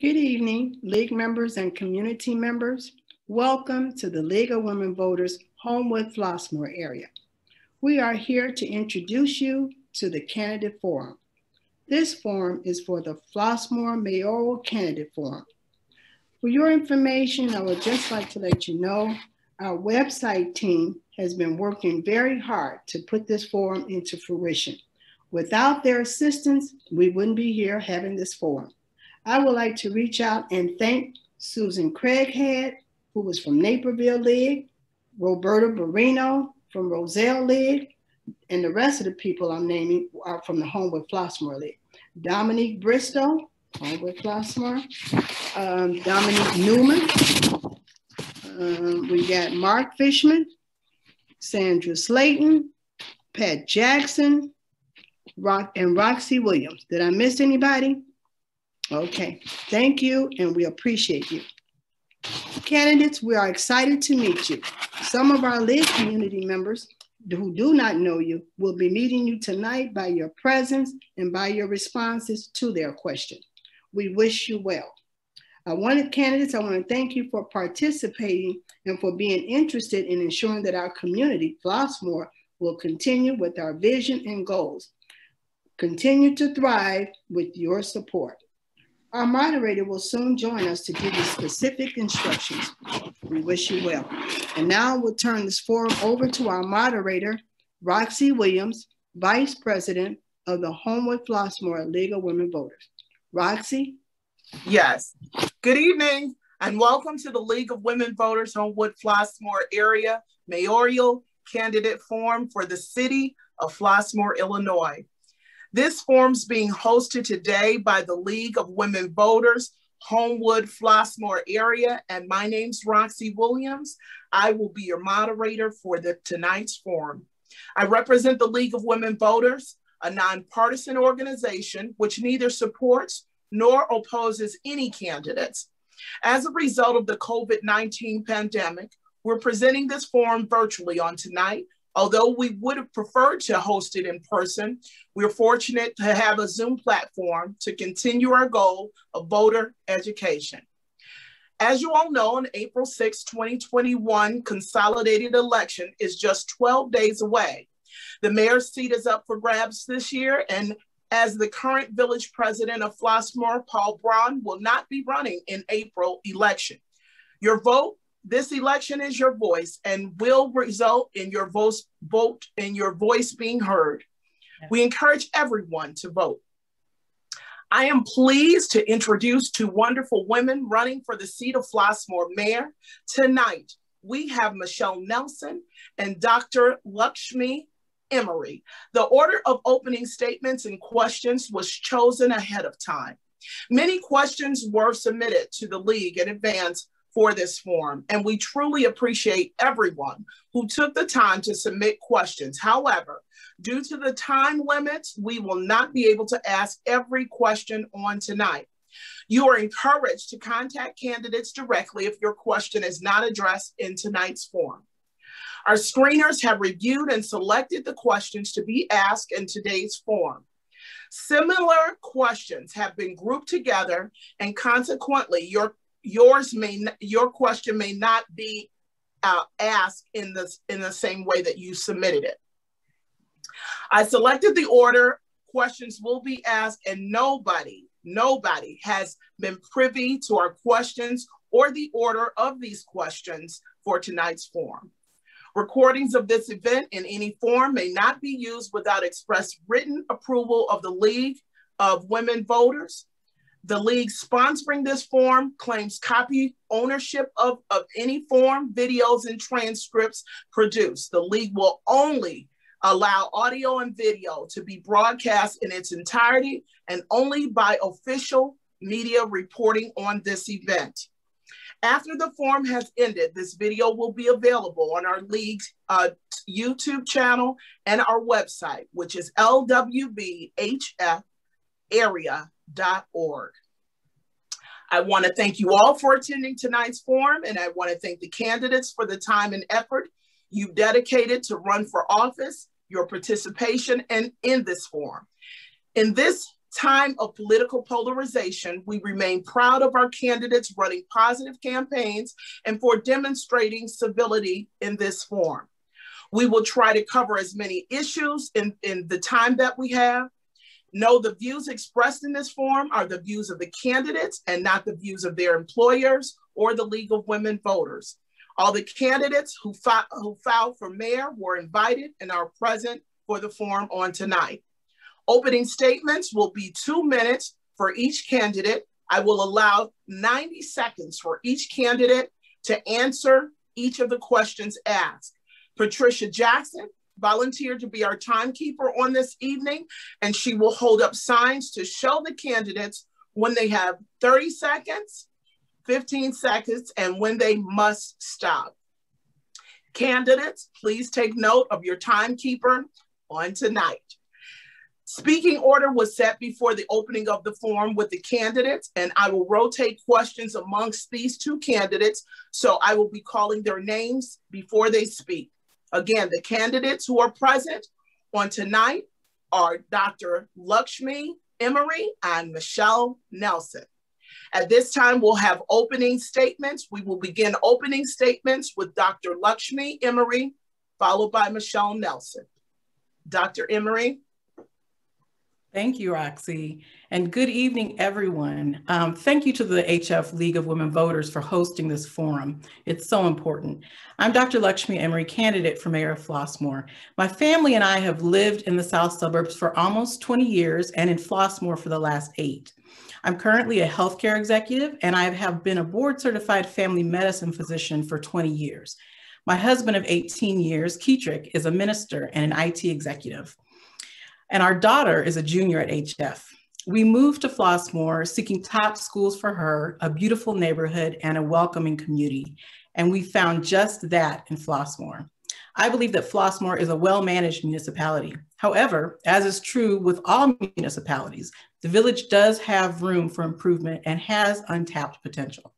Good evening, League members and community members. Welcome to the League of Women Voters Homewood Flossmoor area. We are here to introduce you to the Candidate Forum. This forum is for the Flossmoor Mayoral Candidate Forum. For your information, I would just like to let you know our website team has been working very hard to put this forum into fruition. Without their assistance, we wouldn't be here having this forum. I would like to reach out and thank Susan Craighead, who was from Naperville League, Roberta Barino from Roselle League, and the rest of the people I'm naming are from the Homewood Flossmoor League. Dominique Bristow, Homewood Flossmoor, Dominique Newman, we got Mark Fishman, Sandra Slayton, Pat Jackson, and Roxy Williams. Did I miss anybody? Okay, thank you, and we appreciate you. Candidates, we are excited to meet you. Some of our League community members who do not know you will be meeting you tonight by your presence and by your responses to their question. We wish you well. Candidates, I want to thank you for participating and for being interested in ensuring that our community, Flossmoor, will continue with our vision and goals. Continue to thrive with your support. Our moderator will soon join us to give you specific instructions. We wish you well. And now we'll turn this forum over to our moderator, Roxy Williams, Vice President of the Homewood Flossmoor League of Women Voters. Roxy? Yes. Good evening and welcome to the League of Women Voters Homewood Flossmoor Area Mayoral Candidate Forum for the City of Flossmoor, Illinois. This forum is being hosted today by the League of Women Voters, Homewood Flossmoor area, and my name's Roxy Williams. I will be your moderator for tonight's forum. I represent the League of Women Voters, a nonpartisan organization which neither supports nor opposes any candidates. As a result of the COVID-19 pandemic, we're presenting this forum virtually on tonight. Although we would have preferred to host it in person, we're fortunate to have a Zoom platform to continue our goal of voter education. As you all know, on April 6, 2021 consolidated election is just 12 days away. The mayor's seat is up for grabs this year, and as the current village president of Flossmoor, Paul Braun, will not be running in April election. Your vote this election is your voice and will result in your voice being heard. We encourage everyone to vote. I am pleased to introduce two wonderful women running for the seat of Flossmoor Mayor. Tonight, we have Michelle Nelson and Dr. Lakshmi Emery. The order of opening statements and questions was chosen ahead of time. Many questions were submitted to the League in advance for this forum, and we truly appreciate everyone who took the time to submit questions. However, due to the time limits, we will not be able to ask every question on tonight. You are encouraged to contact candidates directly if your question is not addressed in tonight's forum. Our screeners have reviewed and selected the questions to be asked in today's forum. Similar questions have been grouped together, and consequently, your question may not be asked in the same way that you submitted it. I selected the order questions will be asked, and nobody has been privy to our questions or the order of these questions for tonight's forum. Recordings of this event in any form may not be used without express written approval of the League of Women Voters. The League sponsoring this forum claims copy ownership of any form, videos, and transcripts produced. The League will only allow audio and video to be broadcast in its entirety and only by official media reporting on this event. After the forum has ended, this video will be available on our League's YouTube channel and our website, which is lwbhfarea.org. I want to thank you all for attending tonight's forum, and I want to thank the candidates for the time and effort you've dedicated to run for office, your participation, and in this forum. In this time of political polarization, we remain proud of our candidates running positive campaigns and for demonstrating civility in this forum. We will try to cover as many issues in the time that we have. Know the views expressed in this forum are the views of the candidates and not the views of their employers or the League of Women Voters. All the candidates who filed for mayor were invited and are present for the forum on tonight. Opening statements will be 2 minutes for each candidate. I will allow 90 seconds for each candidate to answer each of the questions asked. Patricia Jackson volunteered to be our timekeeper on this evening, and she will hold up signs to show the candidates when they have 30 seconds, 15 seconds, and when they must stop. Candidates, please take note of your timekeeper on tonight. Speaking order was set before the opening of the forum with the candidates, and I will rotate questions amongst these two candidates, so I will be calling their names before they speak. Again, the candidates who are present on tonight are Dr. Lakshmi Emery and Michelle Nelson. At this time, we'll have opening statements. We will begin opening statements with Dr. Lakshmi Emery, followed by Michelle Nelson. Dr. Emery. Thank you, Roxy, and good evening, everyone. Thank you to the HF League of Women Voters for hosting this forum. It's so important. I'm Dr. Lakshmi Emery, candidate for mayor of Flossmoor. My family and I have lived in the south suburbs for almost 20 years and in Flossmoor for the last 8. I'm currently a healthcare executive, and I have been a board-certified family medicine physician for 20 years. My husband of 18 years, Keetrick, is a minister and an IT executive. And our daughter is a junior at HF. We moved to Flossmoor seeking top schools for her, a beautiful neighborhood, and a welcoming community. And we found just that in Flossmoor. I believe that Flossmoor is a well-managed municipality. However, as is true with all municipalities, the village does have room for improvement and has untapped potential.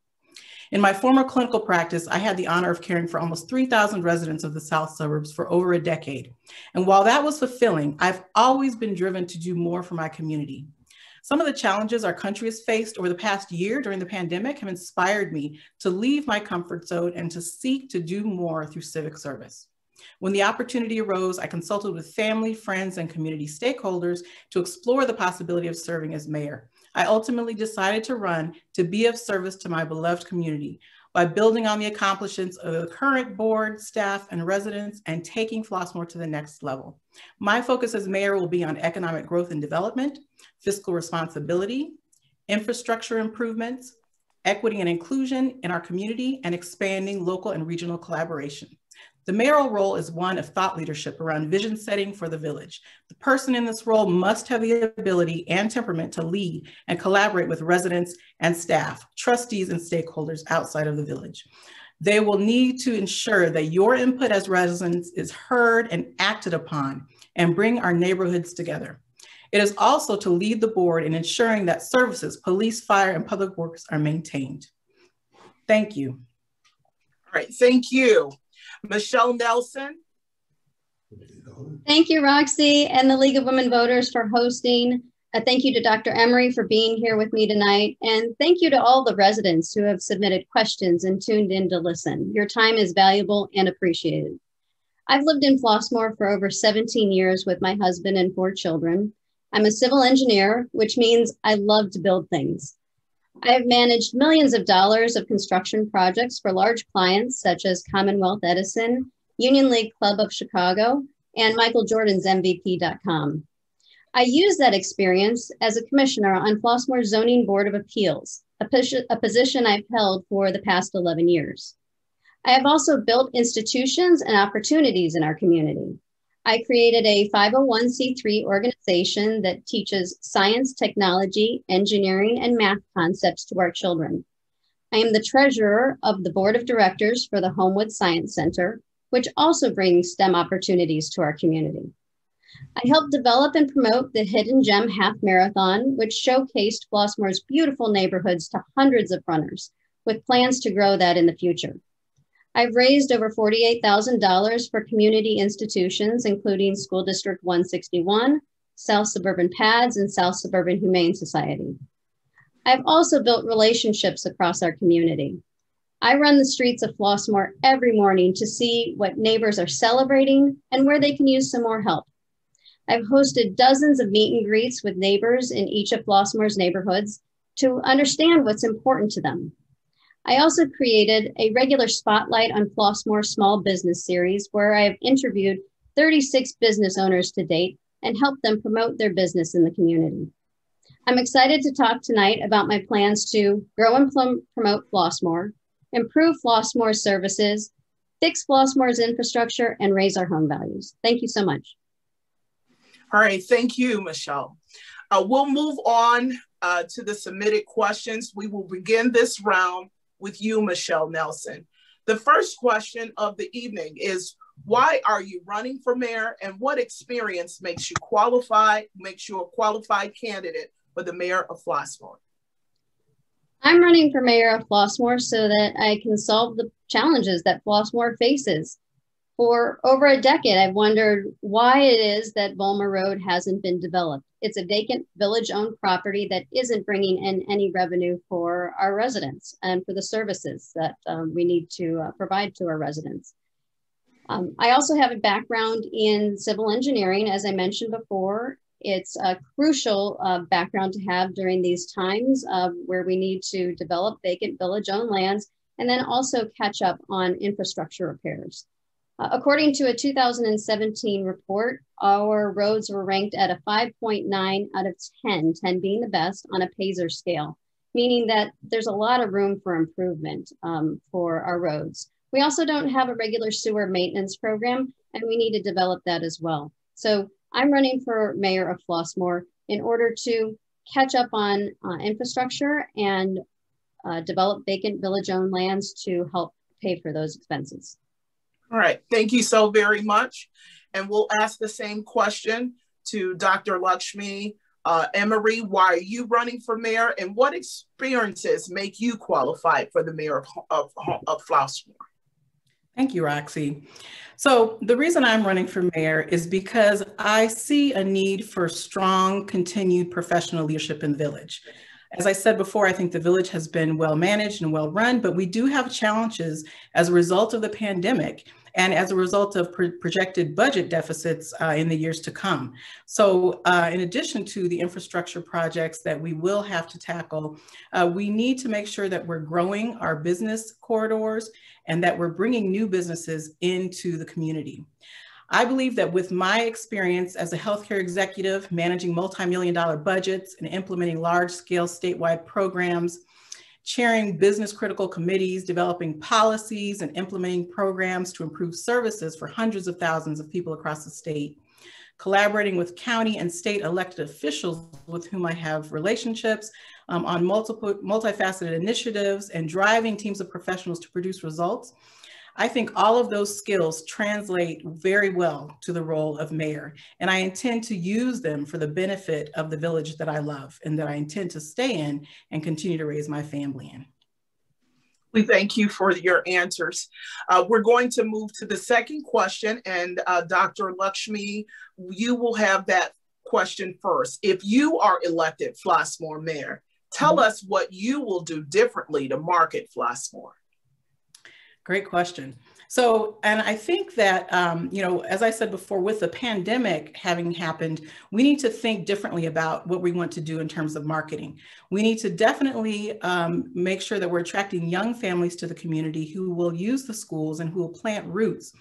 In my former clinical practice, I had the honor of caring for almost 3,000 residents of the south suburbs for over a decade. And while that was fulfilling, I've always been driven to do more for my community. Some of the challenges our country has faced over the past year during the pandemic have inspired me to leave my comfort zone and to seek to do more through civic service. When the opportunity arose, I consulted with family, friends, and community stakeholders to explore the possibility of serving as mayor. I ultimately decided to run to be of service to my beloved community by building on the accomplishments of the current board, staff, and residents and taking Flossmoor to the next level. My focus as mayor will be on economic growth and development, fiscal responsibility, infrastructure improvements, equity and inclusion in our community, and expanding local and regional collaboration. The mayoral role is one of thought leadership around vision setting for the village. The person in this role must have the ability and temperament to lead and collaborate with residents and staff, trustees, and stakeholders outside of the village. They will need to ensure that your input as residents is heard and acted upon and bring our neighborhoods together. It is also to lead the board in ensuring that services, police, fire, and public works are maintained. Thank you. All right, thank you. Michelle Nelson. Thank you, Roxy, and the League of Women Voters for hosting. Thank you to Dr. Emery for being here with me tonight. And thank you to all the residents who have submitted questions and tuned in to listen. Your time is valuable and appreciated. I've lived in Flossmoor for over 17 years with my husband and 4 children. I'm a civil engineer, which means I love to build things. I've managed millions of dollars of construction projects for large clients such as Commonwealth Edison, Union League Club of Chicago, and Michael Jordan's MVP.com. I used that experience as a commissioner on Flossmoor Zoning Board of Appeals, a position I've held for the past 11 years. I have also built institutions and opportunities in our community. I created a 501c3 organization that teaches science, technology, engineering, and math concepts to our children. I am the treasurer of the board of directors for the Homewood Science Center, which also brings STEM opportunities to our community. I helped develop and promote the Hidden Gem Half Marathon, which showcased Flossmoor's beautiful neighborhoods to hundreds of runners, with plans to grow that in the future. I've raised over $48,000 for community institutions, including School District 161, South Suburban PADS, and South Suburban Humane Society. I've also built relationships across our community. I run the streets of Flossmoor every morning to see what neighbors are celebrating and where they can use some more help. I've hosted dozens of meet and greets with neighbors in each of Flossmoor's neighborhoods to understand what's important to them. I also created a regular spotlight on Flossmoor Small Business Series where I have interviewed 36 business owners to date and helped them promote their business in the community. I'm excited to talk tonight about my plans to grow and promote Flossmoor, improve Flossmoor's services, fix Flossmoor's infrastructure, and raise our home values. Thank you so much. All right, thank you, Michelle. We'll move on to the submitted questions. We will begin this round with you, Michelle Nelson. The first question of the evening is, why are you running for mayor, and what experience makes you a qualified candidate for the mayor of Flossmoor? I'm running for mayor of Flossmoor so that I can solve the challenges that Flossmoor faces. For over a decade, I've wondered why it is that Volmer Road hasn't been developed. It's a vacant village-owned property that isn't bringing in any revenue for our residents and for the services that we need to provide to our residents. I also have a background in civil engineering, as I mentioned before. It's a crucial background to have during these times where we need to develop vacant village-owned lands and then also catch up on infrastructure repairs. According to a 2017 report, our roads were ranked at a 5.9 out of 10, 10 being the best on a Pacer scale, meaning that there's a lot of room for improvement for our roads. We also don't have a regular sewer maintenance program, and we need to develop that as well. So I'm running for mayor of Flossmoor in order to catch up on infrastructure and develop vacant village-owned lands to help pay for those expenses. All right, thank you so very much. And we'll ask the same question to Dr. Lakshmi Emery. Why are you running for mayor, and what experiences make you qualified for the mayor of Flossmoor? Thank you, Roxy. So the reason I'm running for mayor is because I see a need for strong, continued professional leadership in the village. As I said before, I think the village has been well managed and well run, but we do have challenges as a result of the pandemic and as a result of projected budget deficits in the years to come. So in addition to the infrastructure projects that we will have to tackle, we need to make sure that we're growing our business corridors and that we're bringing new businesses into the community. I believe that with my experience as a healthcare executive, managing multi-million-dollar budgets and implementing large-scale statewide programs, chairing business critical committees, developing policies and implementing programs to improve services for hundreds of thousands of people across the state, collaborating with county and state elected officials with whom I have relationships on multifaceted initiatives and driving teams of professionals to produce results. I think all of those skills translate very well to the role of mayor, and I intend to use them for the benefit of the village that I love and that I intend to stay in and continue to raise my family in. We thank you for your answers. We're going to move to the second question, and Dr. Lakshmi, you will have that question first. If you are elected Flossmoor mayor, tell us what you will do differently to market Flossmoor. Great question. So, and I think that, you know, as I said before, with the pandemic having happened, we need to think differently about what we want to do in terms of marketing. We need to definitely make sure that we're attracting young families to the community who will use the schools and who will plant roots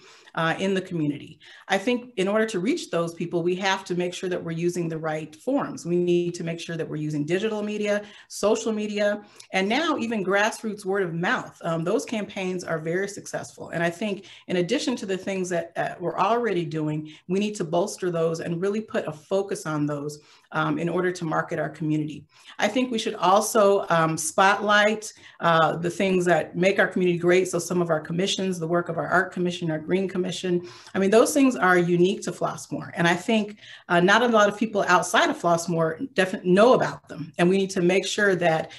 in the community. I think in order to reach those people, we have to make sure that we're using the right forums. We need to make sure that we're using digital media, social media, and now even grassroots word of mouth. Those campaigns are very successful. And I think in addition to the things that we're already doing, we need to bolster those and really put a focus on those in order to market our community. I think we should also spotlight the things that make our community great. So some of our commissions, the work of our Art Commission, our Green Commission, Commission. I mean, those things are unique to Flossmoor. And I think not a lot of people outside of Flossmoor definitely know about them. And we need to make sure that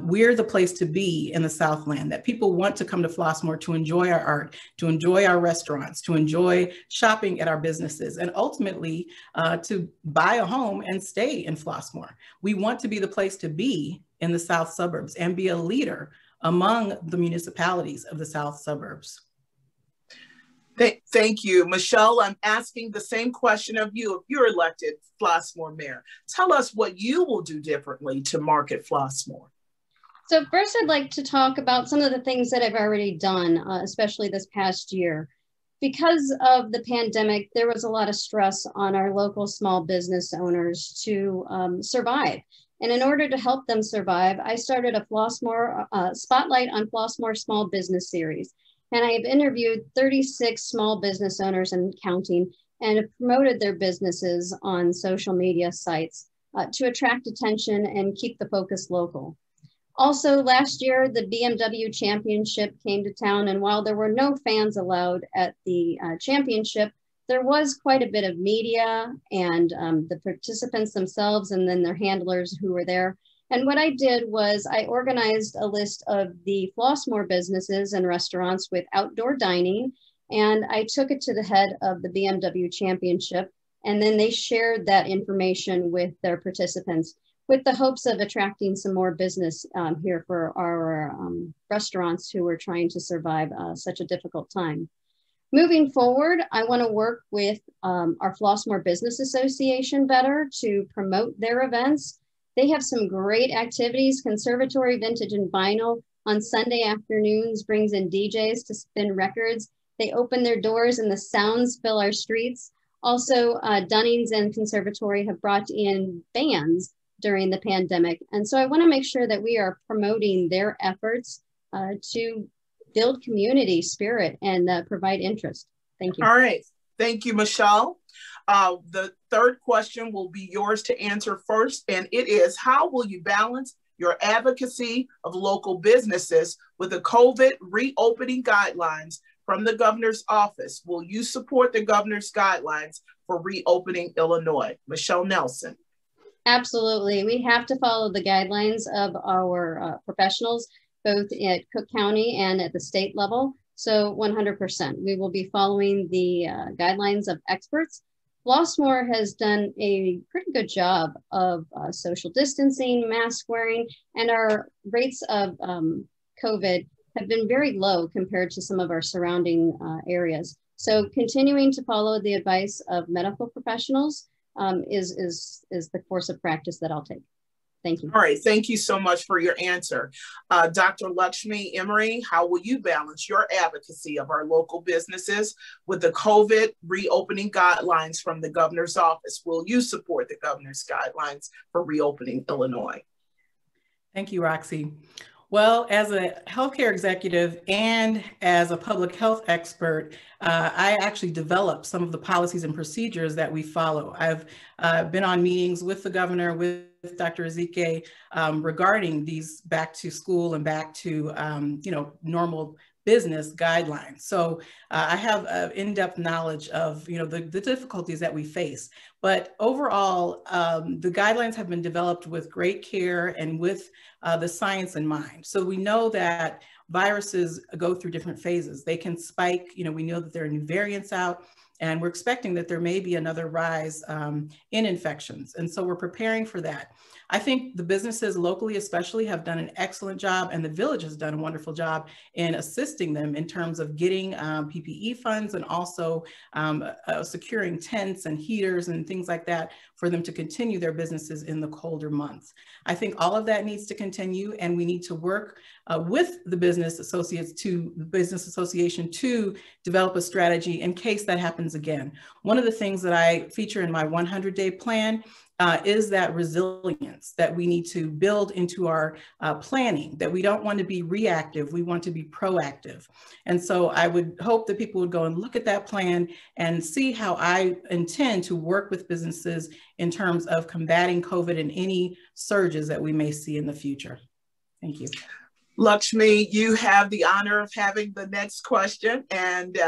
we're the place to be in the Southland, that people want to come to Flossmoor to enjoy our art, to enjoy our restaurants, to enjoy shopping at our businesses, and ultimately to buy a home and stay in Flossmoor. We want to be the place to be in the South suburbs and be a leader among the municipalities of the South suburbs. Thank you. Michelle, I'm asking the same question of you. If you're elected Flossmoor mayor, tell us what you will do differently to market Flossmoor. So first, I'd like to talk about some of the things that I've already done, especially this past year. Because of the pandemic, there was a lot of stress on our local small business owners to survive. And in order to help them survive, I started a Flossmoor Spotlight on Flossmoor Small Business series. And I have interviewed 36 small business owners and counting, and have promoted their businesses on social media sites to attract attention and keep the focus local. Also, last year, the BMW Championship came to town, and while there were no fans allowed at the championship, there was quite a bit of media and the participants themselves and then their handlers who were there. And what I did was I organized a list of the Flossmoor businesses and restaurants with outdoor dining, and I took it to the head of the BMW Championship, and then they shared that information with their participants with the hopes of attracting some more business here for our restaurants who were trying to survive such a difficult time. Moving forward, I want to work with our Flossmoor Business Association better to promote their events. They have some great activities. Conservatory Vintage and Vinyl on Sunday afternoons brings in DJs to spin records. They open their doors and the sounds fill our streets. Also, Dunnings and Conservatory have brought in bands during the pandemic. And so I want to make sure that we are promoting their efforts to build community spirit and provide interest. Thank you. All right. Thank you, Michelle. The third question will be yours to answer first, and it is, how will you balance your advocacy of local businesses with the COVID reopening guidelines from the governor's office? Will you support the governor's guidelines for reopening Illinois? Michelle Nelson. Absolutely. We have to follow the guidelines of our professionals, both at Cook County and at the state level. So 100%, we will be following the guidelines of experts. Flossmoor has done a pretty good job of social distancing, mask wearing, and our rates of COVID have been very low compared to some of our surrounding areas. So continuing to follow the advice of medical professionals is the course of practice that I'll take. Thank you. All right, thank you so much for your answer. Dr. Lakshmi Emery, how will you balance your advocacy of our local businesses with the COVID reopening guidelines from the governor's office? Will you support the governor's guidelines for reopening Illinois? Thank you, Roxy. Well, as a healthcare executive and as a public health expert, I actually developed some of the policies and procedures that we follow. I've been on meetings with the governor, with Dr. Ezike, regarding these back to school and back to normal business guidelines. So I have in-depth knowledge of the difficulties that we face. But overall, the guidelines have been developed with great care and with the science in mind. So we know that viruses go through different phases. They can spike, we know that there are new variants out, and we're expecting that there may be another rise in infections. And so we're preparing for that. I think the businesses locally especially have done an excellent job, and the village has done a wonderful job in assisting them in terms of getting PPE funds and also securing tents and heaters and things like that for them to continue their businesses in the colder months. I think all of that needs to continue, and we need to work with the business association to develop a strategy in case that happens again. One of the things that I feature in my 100-day plan is that resilience that we need to build into our planning, that we don't want to be reactive, we want to be proactive. And so I would hope that people would go and look at that plan and see how I intend to work with businesses in terms of combating COVID and any surges that we may see in the future. Thank you. Lakshmi, you have the honor of having the next question, and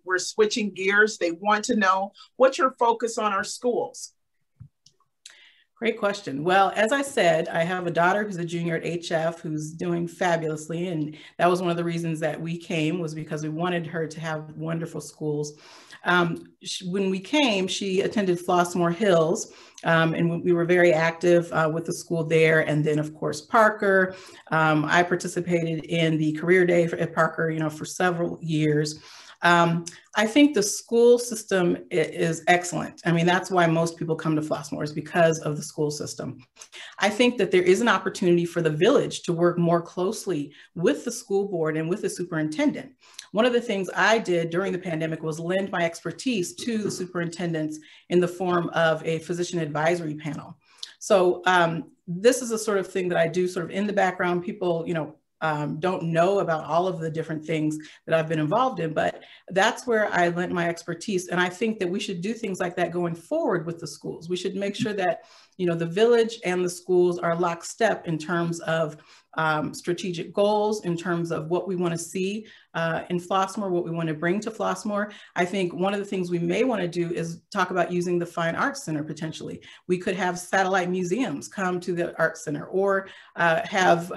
we're switching gears. They want to know what's your focus on our schools? Great question. Well, as I said, I have a daughter who's a junior at HF who's doing fabulously. And that was one of the reasons that we came, was because we wanted her to have wonderful schools. When we came, she attended Flossmoor Hills, and we were very active with the school there. And then, of course, Parker. I participated in the career day at Parker, for several years. I think the school system is excellent. I mean, that's why most people come to Flossmoor, is because of the school system. I think that there is an opportunity for the village to work more closely with the school board and with the superintendent. One of the things I did during the pandemic was lend my expertise to the superintendents in the form of a physician advisory panel. So this is a sort of thing that I do sort of in the background. People, don't know about all of the different things that I've been involved in, but that's where I lent my expertise. And I think that we should do things like that going forward with the schools. We should make sure that, the village and the schools are lockstep in terms of strategic goals, in terms of what we want to see in Flossmoor, what we want to bring to Flossmoor. I think one of the things we may want to do is talk about using the Fine Arts Center potentially. We could have satellite museums come to the Arts Center, or have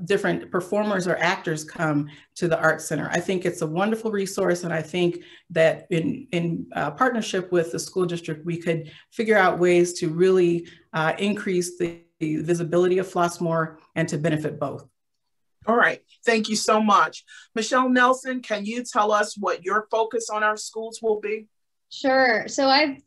different performers or actors come to the Arts Center. I think it's a wonderful resource, and I think that in partnership with the school district, we could figure out ways to really increase the visibility of Flossmoor and to benefit both. All right, thank you so much. Michelle Nelson, can you tell us what your focus on our schools will be? Sure. So I've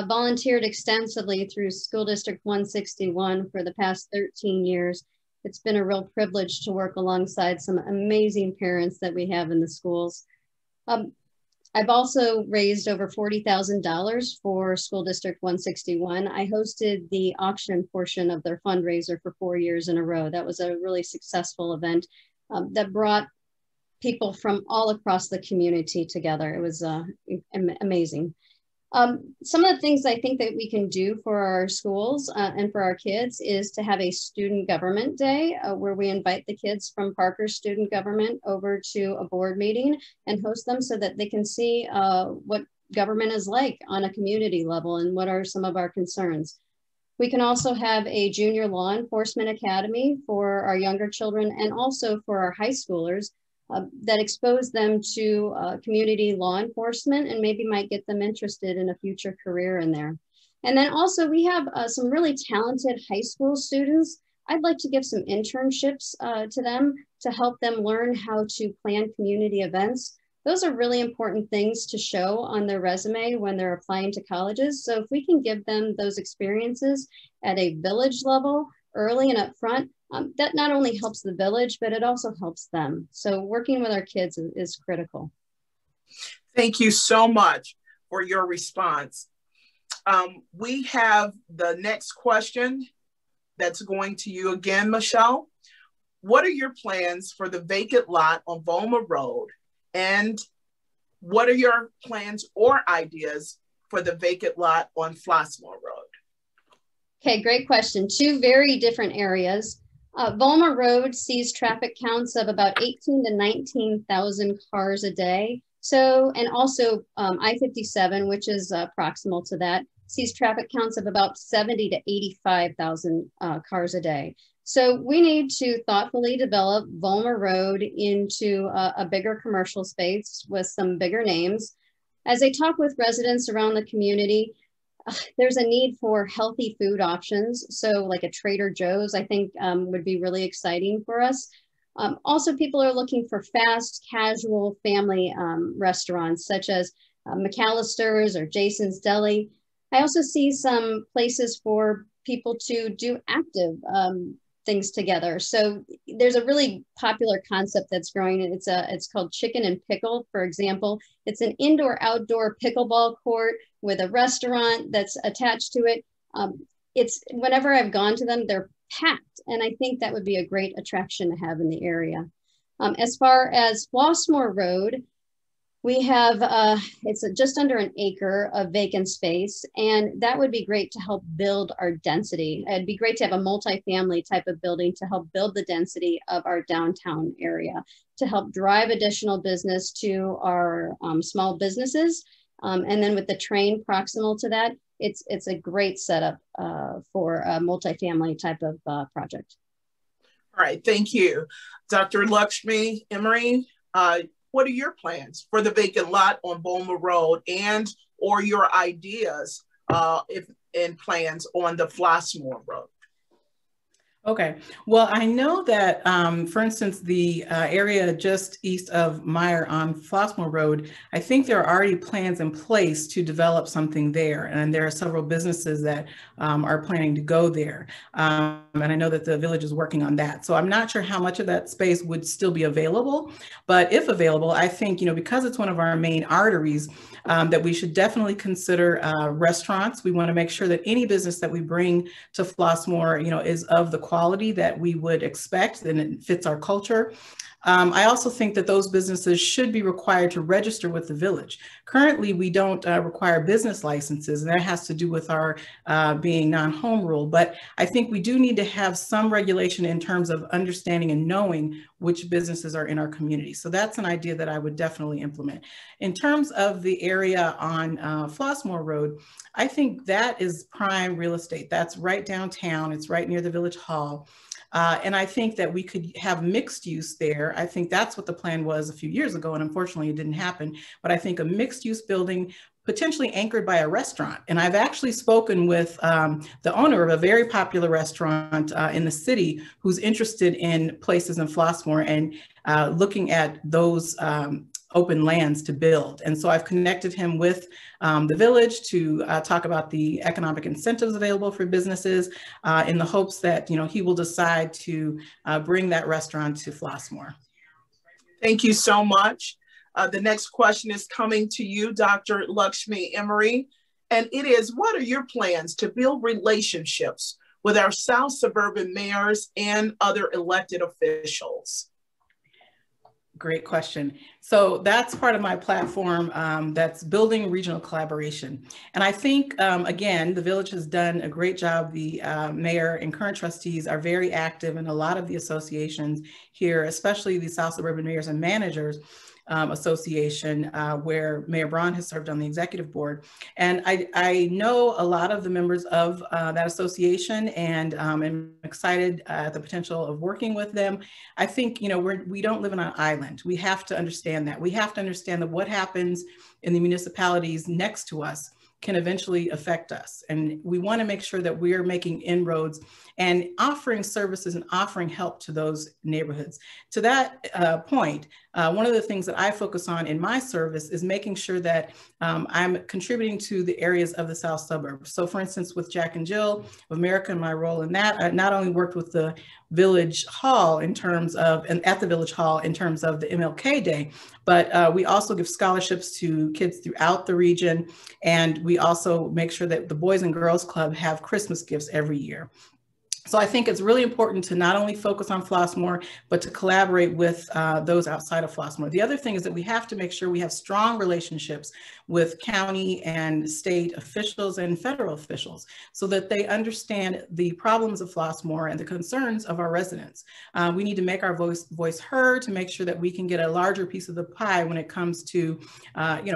volunteered extensively through School District 161 for the past 13 years. It's been a real privilege to work alongside some amazing parents that we have in the schools. I've also raised over $40,000 for School District 161. I hosted the auction portion of their fundraiser for 4 years in a row. That was a really successful event that brought people from all across the community together. It was amazing. Some of the things I think that we can do for our schools and for our kids is to have a student government day where we invite the kids from Parker's student government over to a board meeting and host them so that they can see what government is like on a community level and what are some of our concerns. We can also have a junior law enforcement academy for our younger children and also for our high schoolers that expose them to community law enforcement and maybe might get them interested in a future career in there. And then also we have some really talented high school students. I'd like to give some internships to them to help them learn how to plan community events. Those are really important things to show on their resume when they're applying to colleges. So if we can give them those experiences at a village level early and upfront, that not only helps the village, but it also helps them. So working with our kids is critical. Thank you so much for your response. We have the next question that's going to you again, Michelle. What are your plans for the vacant lot on Volmer Road? And what are your plans or ideas for the vacant lot on Flossmoor Road? Okay, great question. Two very different areas. Volmer Road sees traffic counts of about 18 to 19,000 cars a day. So, and also I-57, which is proximal to that, sees traffic counts of about 70 to 85,000 cars a day. So we need to thoughtfully develop Volmer Road into a bigger commercial space with some bigger names. As I talk with residents around the community, there's a need for healthy food options. So like a Trader Joe's, I think would be really exciting for us. Also, people are looking for fast, casual family restaurants such as McAllister's or Jason's Deli. I also see some places for people to do active things together. So there's a really popular concept that's growing. It's called Chicken and Pickle, for example. It's an indoor-outdoor pickleball court with a restaurant that's attached to it. It's whenever I've gone to them, they're packed. And I think that would be a great attraction to have in the area. As far as Flossmoor Road, We have, it's just under an acre of vacant space, and that would be great to help build our density. It'd be great to have a multifamily type of building to help build the density of our downtown area, to help drive additional business to our small businesses. And then with the train proximal to that, it's a great setup for a multifamily type of project. All right, thank you. Dr. Lakshmi Emery, what are your plans for the vacant lot on Bulmer Road and or your ideas and plans on the Flossmoor Road? Okay, well, I know that, for instance, the area just east of Meyer on Flossmoor Road, I think there are already plans in place to develop something there. And there are several businesses that are planning to go there. And I know that the village is working on that. So I'm not sure how much of that space would still be available, but if available, I think, because it's one of our main arteries, that we should definitely consider restaurants. We want to make sure that any business that we bring to Flossmoor, is of the quality that we would expect and it fits our culture. I also think that those businesses should be required to register with the village. Currently, we don't require business licenses, and that has to do with our being non-home rule. But I think we do need to have some regulation in terms of understanding and knowing which businesses are in our community. So that's an idea that I would definitely implement. In terms of the area on Flossmoor Road, I think that is prime real estate. That's right downtown. It's right near the Village Hall. And I think that we could have mixed use there. I think that's what the plan was a few years ago, and unfortunately it didn't happen. But I think a mixed use building potentially anchored by a restaurant. And I've actually spoken with the owner of a very popular restaurant in the city who's interested in places in Flossmoor and looking at those open lands to build. And so I've connected him with the village to talk about the economic incentives available for businesses in the hopes that, he will decide to bring that restaurant to Flossmoor. Thank you so much. The next question is coming to you, Dr. Lakshmi Emery, and it is, what are your plans to build relationships with our South Suburban mayors and other elected officials? Great question. So that's part of my platform that's building regional collaboration. And I think, again, the village has done a great job. The mayor and current trustees are very active in a lot of the associations here, especially the South Suburban Mayors and Managers Association, where Mayor Braun has served on the executive board. And I know a lot of the members of that association, and I'm excited at the potential of working with them. I think, we don't live on an island. We have to understand that. We have to understand that what happens in the municipalities next to us can eventually affect us. And we want to make sure that we're making inroads and offering services and offering help to those neighborhoods. To that point, one of the things that I focus on in my service is making sure that I'm contributing to the areas of the South Suburbs. So for instance, with Jack and Jill of America and my role in that, I not only worked with the Village Hall in terms of, and at the Village Hall in terms of the MLK Day, but we also give scholarships to kids throughout the region. And we also make sure that the Boys and Girls Club have Christmas gifts every year. So I think it's really important to not only focus on Flossmoor, but to collaborate with those outside of Flossmoor. The other thing is that we have to make sure we have strong relationships with county and state officials and federal officials so that they understand the problems of Flossmoor and the concerns of our residents. We need to make our voice heard to make sure that we can get a larger piece of the pie when it comes to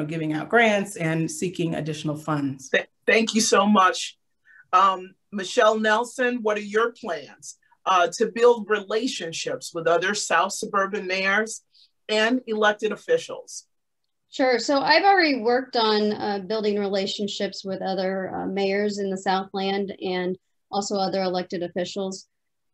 giving out grants and seeking additional funds. Thank you so much. Michelle Nelson, what are your plans to build relationships with other South Suburban mayors and elected officials? Sure. So I've already worked on building relationships with other mayors in the Southland and also other elected officials.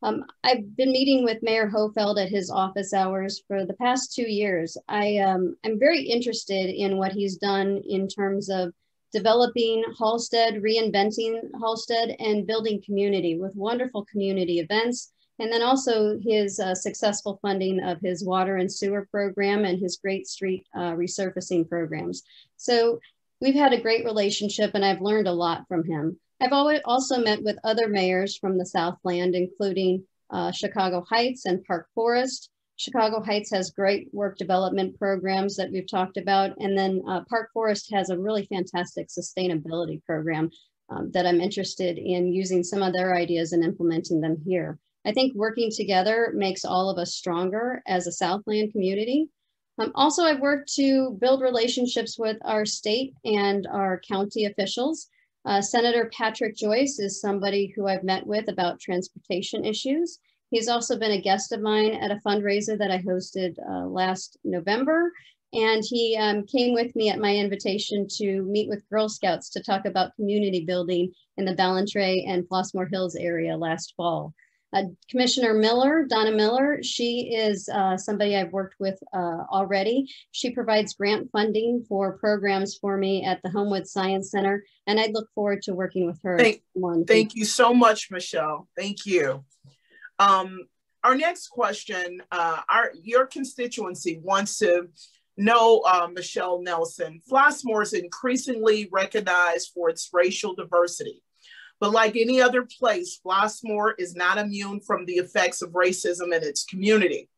I've been meeting with Mayor Hofeld at his office hours for the past 2 years. I'm very interested in what he's done in terms of developing Halstead, reinventing Halstead, and building community with wonderful community events. And then also his successful funding of his water and sewer program and his Great Street resurfacing programs. So we've had a great relationship and I've learned a lot from him. I've also met with other mayors from the Southland, including Chicago Heights and Park Forest. Chicago Heights has great work development programs that we've talked about. And then Park Forest has a really fantastic sustainability program that I'm interested in using some of their ideas and implementing them here. I think working together makes all of us stronger as a Southland community. Also, I've worked to build relationships with our state and our county officials. Senator Patrick Joyce is somebody who I've met with about transportation issues. He's also been a guest of mine at a fundraiser that I hosted last November. And he came with me at my invitation to meet with Girl Scouts to talk about community building in the Ballantrae and Flossmoor Hills area last fall. Commissioner Miller, Donna Miller, she is somebody I've worked with already. She provides grant funding for programs for me at the Homewood Science Center, and I look forward to working with her. Thank you so much, Michelle. Thank you. Our next question, your constituency wants to know, Michelle Nelson, Flossmoor is increasingly recognized for its racial diversity. But like any other place, Flossmoor is not immune from the effects of racism in its community.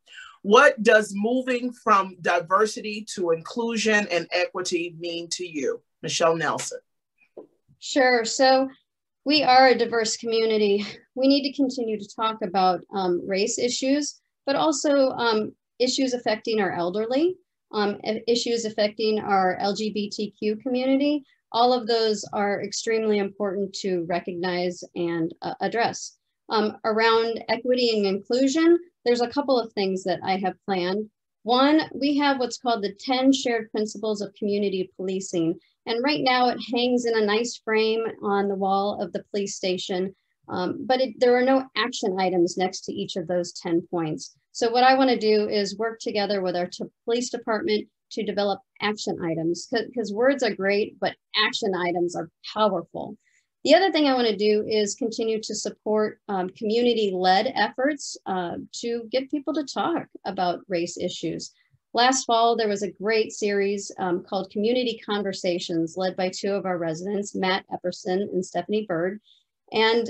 What does moving from diversity to inclusion and equity mean to you? Michelle Nelson. Sure. So we are a diverse community. We need to continue to talk about race issues, but also issues affecting our elderly, issues affecting our LGBTQ community. All of those are extremely important to recognize and address. Around equity and inclusion, there's a couple of things that I have planned. One, we have what's called the 10 shared principles of community policing. And right now it hangs in a nice frame on the wall of the police station, but there are no action items next to each of those 10 points. So what I want to do is work together with our police department to develop action items, because words are great, but action items are powerful. The other thing I want to do is continue to support community-led efforts to get people to talk about race issues. Last fall, there was a great series called Community Conversations, led by two of our residents, Matt Epperson and Stephanie Bird. And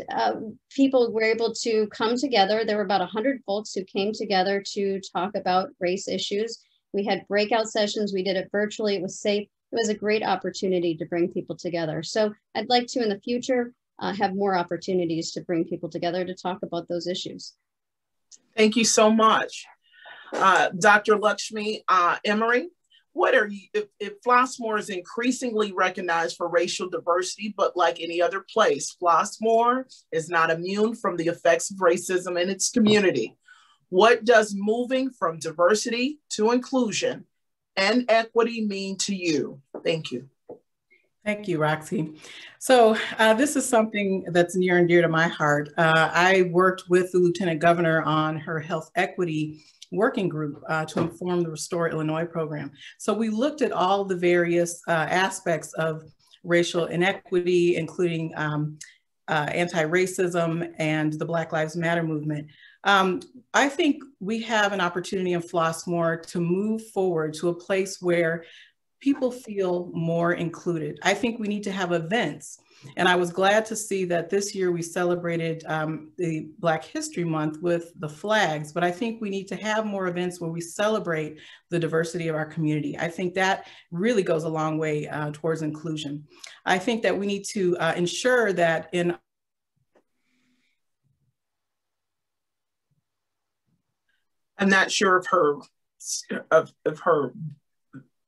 people were able to come together. There were about 100 folks who came together to talk about race issues. We had breakout sessions. We did it virtually. It was safe. It was a great opportunity to bring people together. So I'd like to, in the future, have more opportunities to bring people together to talk about those issues. Thank you so much. Dr. Lakshmi Emery, what are you, if Flossmoor is increasingly recognized for racial diversity, but like any other place, Flossmoor is not immune from the effects of racism in its community. What does moving from diversity to inclusion and equity mean to you? Thank you. Thank you, Roxy. So this is something that's near and dear to my heart. I worked with the Lieutenant Governor on her health equity working group to inform the Restore Illinois program. So we looked at all the various aspects of racial inequity, including anti-racism and the Black Lives Matter movement. I think we have an opportunity in Flossmoor to move forward to a place where people feel more included. I think we need to have events. And I was glad to see that this year we celebrated the Black History Month with the flags, but I think we need to have more events where we celebrate the diversity of our community. I think that really goes a long way towards inclusion. I think that we need to ensure that in I'm not sure if her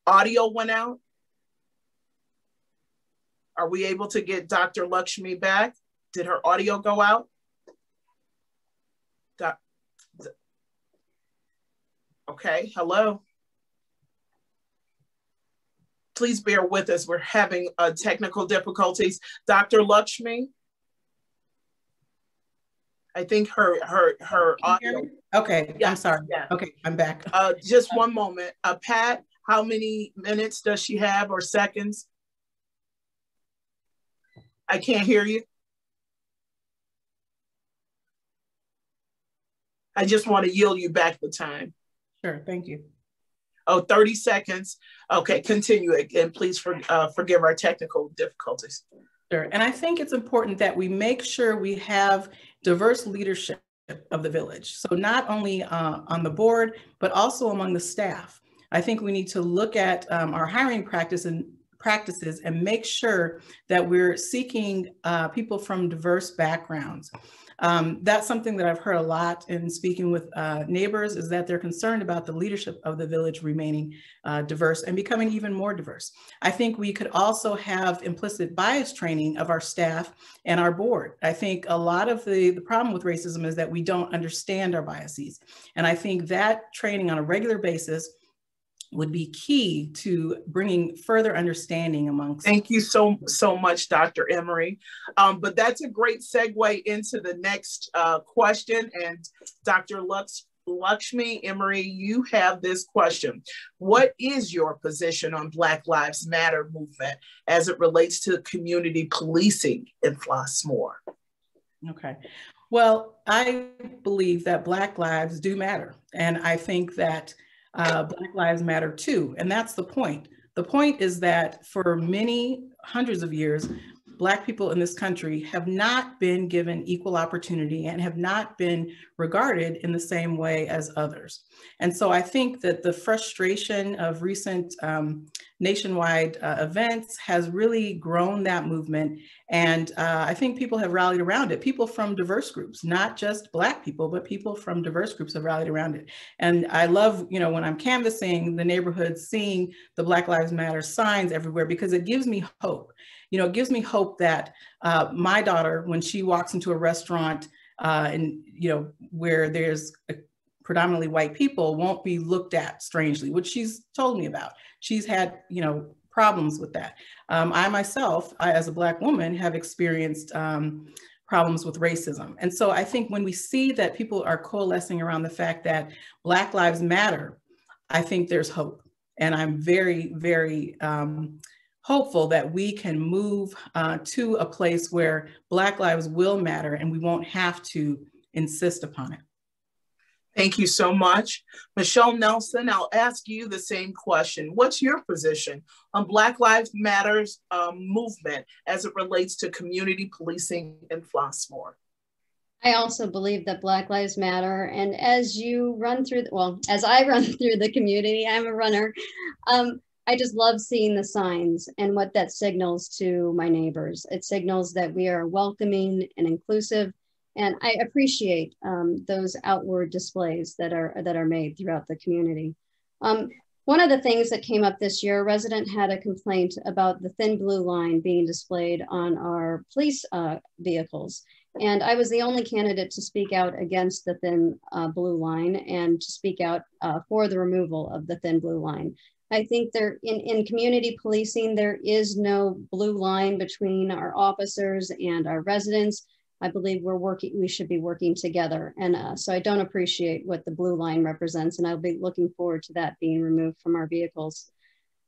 audio went out. Are we able to get Dr. Lakshmi back? Did her audio go out? Okay, hello. Please bear with us. We're having technical difficulties. Dr. Lakshmi? I think her audio. Okay, yeah, I'm sorry. Yeah. Okay, I'm back. Just one moment. Pat, how many minutes does she have or seconds? I can't hear you. I just want to yield you back the time. Sure, thank you. Oh, 30 seconds. Okay, continue it. And please forgive our technical difficulties. Sure, and I think it's important that we make sure we have diverse leadership of the village. So not only on the board, but also among the staff. I think we need to look at our hiring practices and make sure that we're seeking people from diverse backgrounds. That's something that I've heard a lot in speaking with neighbors, is that they're concerned about the leadership of the village remaining diverse and becoming even more diverse. I think we could also have implicit bias training of our staff and our board. I think a lot of the problem with racism is that we don't understand our biases. And I think that training on a regular basis would be key to bringing further understanding amongst. Thank you so much, Dr. Emery. But that's a great segue into the next question. And Dr. Lakshmi Emery, you have this question. What is your position on Black Lives Matter movement as it relates to community policing in Flossmoor? Okay. Well, I believe that Black lives do matter. And I think that Black lives matter too. And that's the point. The point is that for many hundreds of years, Black people in this country have not been given equal opportunity and have not been regarded in the same way as others. And so I think that the frustration of recent nationwide events has really grown that movement. And I think people have rallied around it. People from diverse groups, not just Black people, but people from diverse groups have rallied around it. And I love, when I'm canvassing the neighborhoods, seeing the Black Lives Matter signs everywhere, because it gives me hope. It gives me hope that my daughter, when she walks into a restaurant and, where there's predominantly white people, won't be looked at strangely, which she's told me about. She's had, problems with that. I myself, as a Black woman, have experienced problems with racism. And so I think when we see that people are coalescing around the fact that Black lives matter, I think there's hope. And I'm very, very hopeful that we can move to a place where Black lives will matter and we won't have to insist upon it. Thank you so much. Michelle Nelson, I'll ask you the same question. What's your position on Black Lives Matter's movement as it relates to community policing in Flossmoor? I also believe that Black Lives Matter. And as you run through, as I run through the community, I'm a runner. I just love seeing the signs and what that signals to my neighbors. It signals that we are welcoming and inclusive. And I appreciate those outward displays that are made throughout the community. One of the things that came up this year, a resident had a complaint about the thin blue line being displayed on our police vehicles. And I was the only candidate to speak out against the thin blue line and to speak out for the removal of the thin blue line. I think in community policing, there is no blue line between our officers and our residents. I believe we should be working together. And so I don't appreciate what the blue line represents, and I'll be looking forward to that being removed from our vehicles.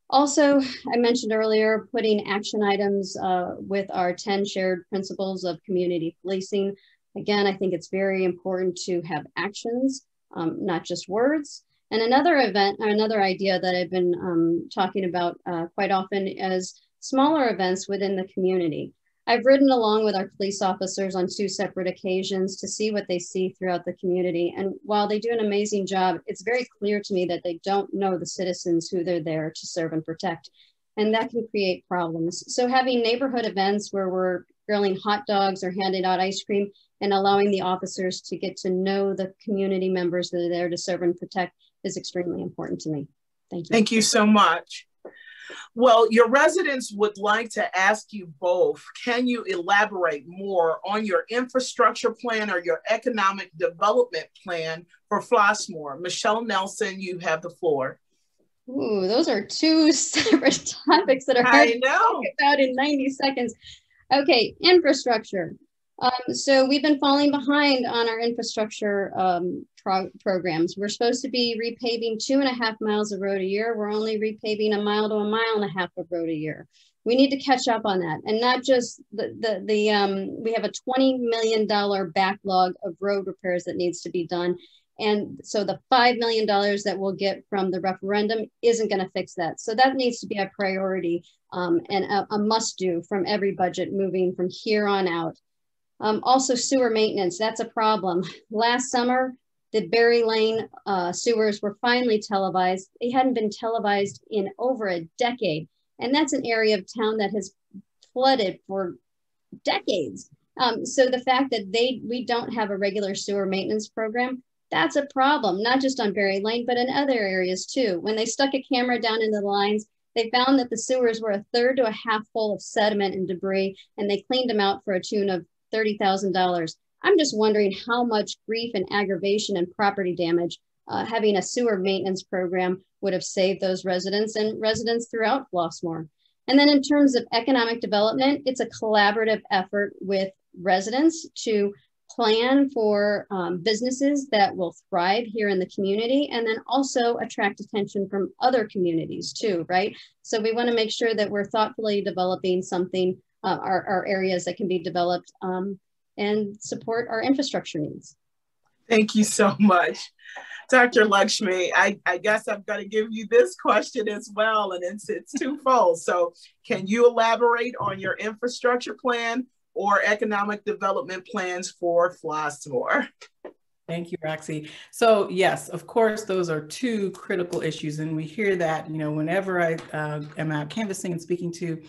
Also, I mentioned earlier, putting action items with our 10 shared principles of community policing. Again, I think it's very important to have actions, not just words. And another idea that I've been talking about quite often is smaller events within the community. I've ridden along with our police officers on 2 separate occasions to see what they see throughout the community. And while they do an amazing job, it's very clear to me that they don't know the citizens who they're there to serve and protect. And that can create problems. So having neighborhood events where we're grilling hot dogs or handing out ice cream and allowing the officers to get to know the community members that are there to serve and protect is extremely important to me. Thank you. Thank you so much. Well, your residents would like to ask you both, can you elaborate more on your infrastructure plan or your economic development plan for Flossmoor? Michelle Nelson, you have the floor. Ooh, those are 2 separate topics that are hard to talk about in 90 seconds. Okay, infrastructure. So we've been falling behind on our infrastructure programs. We're supposed to be repaving 2.5 miles of road a year. We're only repaving 1 mile to 1.5 miles of road a year. We need to catch up on that. And not just we have a $20 million backlog of road repairs that needs to be done. And so the $5 million that we'll get from the referendum isn't going to fix that. So that needs to be a priority and a must do from every budget moving from here on out. Also sewer maintenance, that's a problem. Last summer, the Berry Lane sewers were finally televised. They hadn't been televised in over a decade. And that's an area of town that has flooded for decades. So the fact that we don't have a regular sewer maintenance program, that's a problem, not just on Berry Lane, but in other areas too. When they stuck a camera down into the lines, they found that the sewers were a third to a half full of sediment and debris, and they cleaned them out for a tune of $30,000. I'm just wondering how much grief and aggravation and property damage having a sewer maintenance program would have saved those residents and residents throughout Flossmoor. And then in terms of economic development, it's a collaborative effort with residents to plan for businesses that will thrive here in the community, and then also attract attention from other communities too, right? So we want to make sure that we're thoughtfully developing something, our areas that can be developed and support our infrastructure needs. Thank you so much. Dr. Lakshmi, I guess I'm going to give you this question as well, and it's twofold. So can you elaborate on your infrastructure plan or economic development plans for Flossmoor? Thank you, Roxy. So yes, of course, those are two critical issues. And we hear that, whenever I am out canvassing and speaking to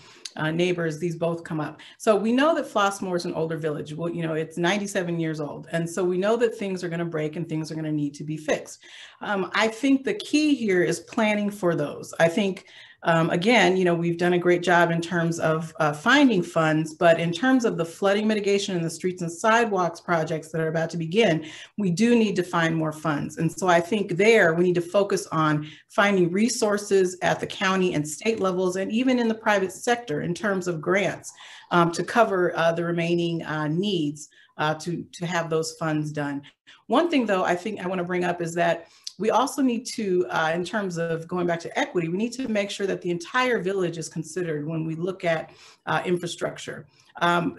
neighbors, these both come up. So we know that Flossmoor is an older village. Well, it's 97 years old. And so we know that things are going to break and things are going to need to be fixed. I think the key here is planning for those. I think again, we've done a great job in terms of finding funds, but in terms of the flooding mitigation and the streets and sidewalks projects that are about to begin, we do need to find more funds. And so I think there we need to focus on finding resources at the county and state levels, and even in the private sector in terms of grants to cover the remaining needs to have those funds done. One thing though, I think I want to bring up is that we also need to, in terms of going back to equity, we need to make sure that the entire village is considered when we look at infrastructure.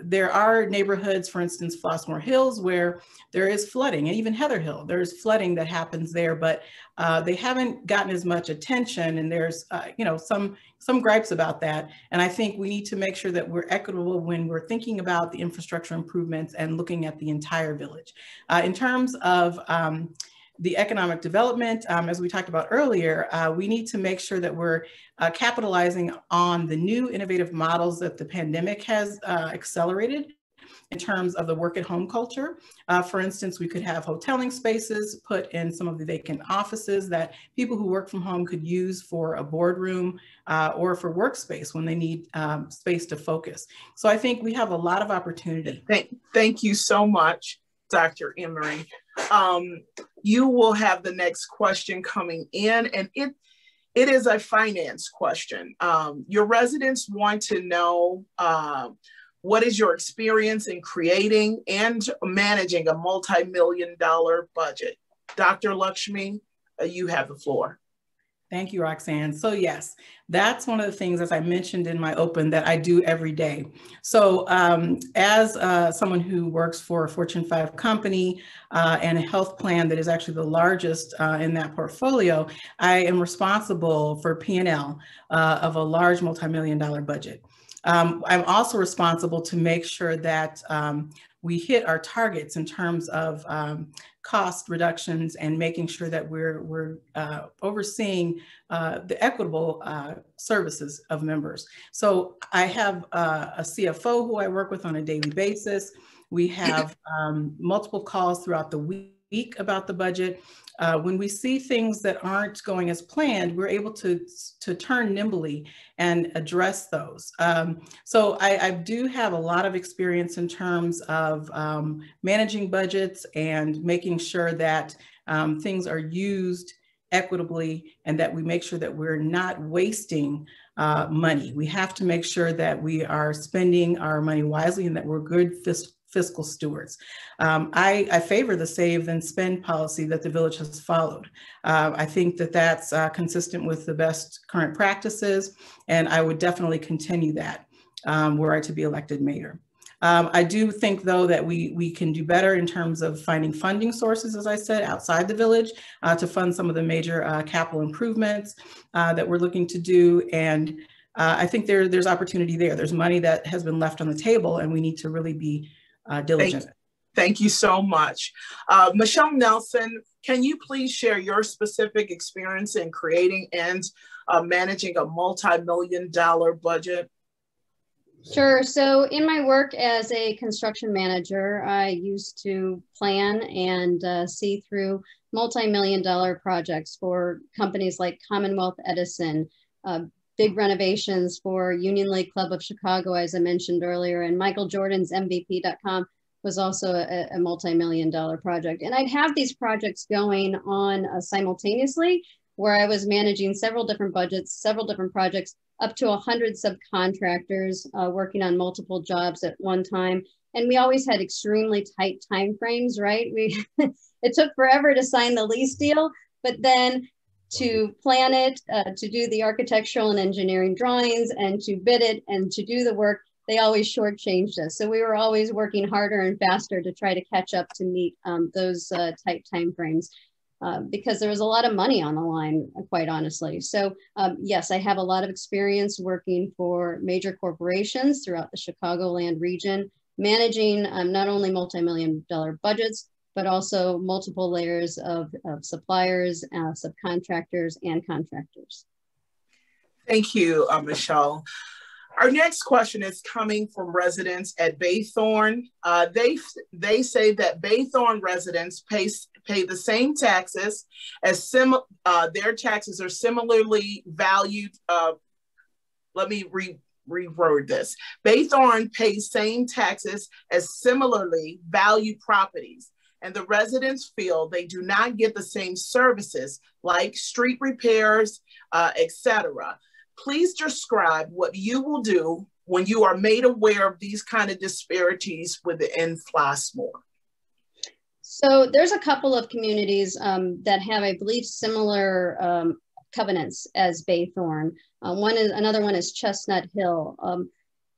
There are neighborhoods, for instance, Flossmoor Hills, where there is flooding, and even Heather Hill, there's flooding that happens there, but they haven't gotten as much attention, and there's some gripes about that. And I think we need to make sure that we're equitable when we're thinking about the infrastructure improvements and looking at the entire village. In terms of the economic development, as we talked about earlier, we need to make sure that we're capitalizing on the new innovative models that the pandemic has accelerated in terms of the work at home culture. For instance, we could have hoteling spaces put in some of the vacant offices that people who work from home could use for a boardroom or for workspace when they need space to focus. So I think we have a lot of opportunity. Thank you so much, Dr. Emery. You will have the next question coming in, and it is a finance question. Your residents want to know what is your experience in creating and managing a multi-million-dollar budget? Dr. Lakshmi, you have the floor. Thank you, Roxanne. So yes, that's one of the things, as I mentioned in my open, that I do every day. So as someone who works for a Fortune 5 company and a health plan that is actually the largest in that portfolio, I am responsible for P&L of a large multi-million-dollar budget. I'm also responsible to make sure that we hit our targets in terms of cost reductions and making sure that we're overseeing the equitable services of members. So I have a CFO who I work with on a daily basis. We have multiple calls throughout the week about the budget. When we see things that aren't going as planned, we're able to turn nimbly and address those. So I do have a lot of experience in terms of managing budgets and making sure that things are used equitably and that we make sure that we're not wasting money. We have to make sure that we are spending our money wisely and that we're good fiscal stewards. I favor the save then spend policy that the village has followed. I think that that's consistent with the best current practices, and I would definitely continue that were I to be elected mayor. I do think, though, that we can do better in terms of finding funding sources, as I said, outside the village to fund some of the major capital improvements that we're looking to do. And I think there's opportunity there. There's money that has been left on the table, and we need to really be diligent. Thank you so much. Michelle Nelson, can you please share your specific experience in creating and managing a multi-million-dollar budget? Sure. So in my work as a construction manager, I used to plan and see through multi-million-dollar projects for companies like Commonwealth Edison, big renovations for Union League Club of Chicago, as I mentioned earlier, and Michael Jordan's MVP.com was also a multi-million-dollar project. And I'd have these projects going on simultaneously, where I was managing several different budgets, several different projects, up to 100 subcontractors working on multiple jobs at one time. And we always had extremely tight timeframes, right? It took forever to sign the lease deal, but then to plan it, to do the architectural and engineering drawings, and to bid it and to do the work, they always shortchanged us. So we were always working harder and faster to try to catch up to meet those tight timeframes. Because there was a lot of money on the line, quite honestly. So yes, I have a lot of experience working for major corporations throughout the Chicagoland region, managing not only multi-million-dollar budgets, but also multiple layers of suppliers, subcontractors, and contractors. Thank you, Michelle. Our next question is coming from residents at Baythorn. They say that Baythorn residents pay the same taxes as their taxes are similarly valued. Let me reword this. Baythorn pays same taxes as similarly valued properties, and the residents feel they do not get the same services like street repairs, etc. Please describe what you will do when you are made aware of these kind of disparities within Flossmoor. So there's a couple of communities that have, I believe, similar covenants as Baythorn. Another one is Chestnut Hill.